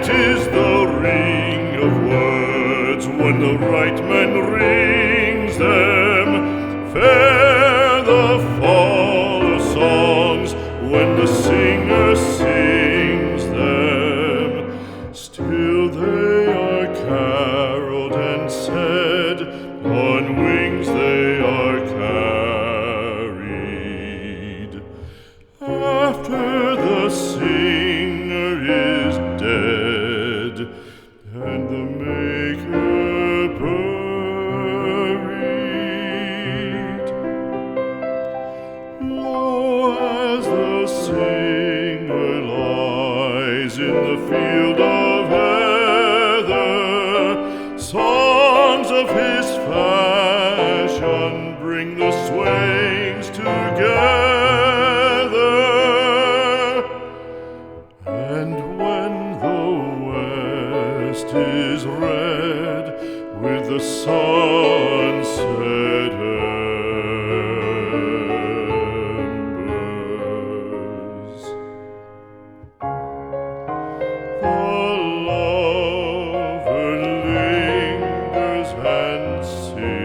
is the ring of words when the right man rings them. Fair the fall of songs when the singer sings them. Still they are caroled and said, on wings they are carried. After the singer is dead and the maker buried, lo, as the singer lies in the field of heather, songs of his fashion bring the swains together. And when the west is red with the sunset